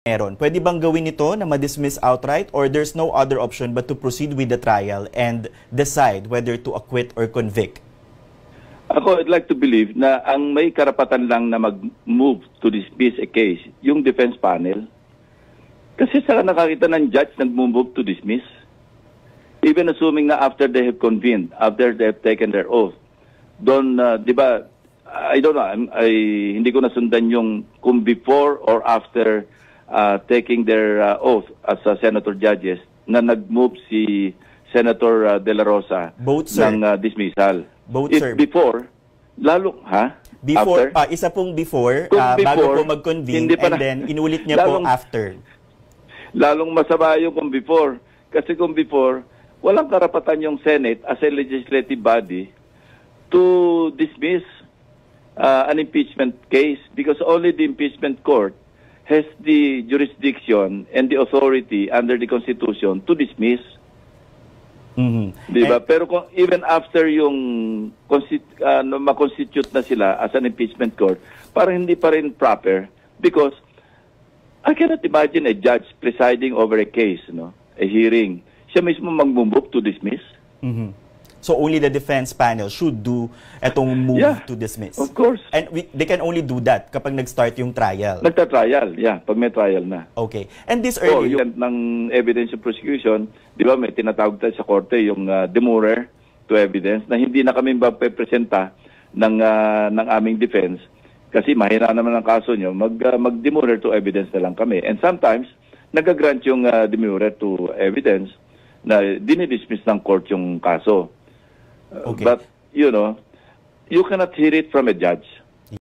meron. Pwede bang gawin ito na ma-dismiss outright or there's no other option but to proceed with the trial and decide whether to acquit or convict? Ako, I'd like to believe na ang may karapatan lang na mag-move to dismiss a case, yung defense panel. Kasi sa nakakita ng judge nag-move to dismiss. Even assuming na after they have convened, after they have taken their oath, doon, di ba, I don't know, hindi ko nasundan yung kung before or after taking their oath as senator judges na nag-move si Senator De La Rosa Both, sir. ng dismissal. Both, If sir. before, lalo, ha? Before, After? isa pong before, Kung bago before, po mag-convene, hindi pa and na- then inulit niya po Lalong- after. Lalong masama yung kung before. Kasi kung before, walang karapatan yung Senate as a legislative body to dismiss an impeachment case because only the impeachment court has the jurisdiction and the authority under the Constitution to dismiss. Mhm. Di ba? Pero kung even after yung ma-constitute na sila as an impeachment court, parang hindi pa rin proper because I cannot imagine a judge presiding over a case, no? A hearing. Siya mismo mag-move to dismiss. Mhm. So only the defense panel should do etong move Yeah, to dismiss. of course. And they can only do that kapag nag-start yung trial. Nagta-trial, yeah, pag may trial na. Okay. And this O, early... yung ng evidence of prosecution, di ba may tinatawag tayo sa korte yung demurrer to evidence na hindi na kami mapepresenta ng aming defense kasi mahina naman ang kaso nyo, mag-demurrer to evidence na lang kami. And sometimes, nag-grant yung demurrer to evidence na dinidismiss ng court yung kaso. Okay. But, you know, you cannot hear it from a judge.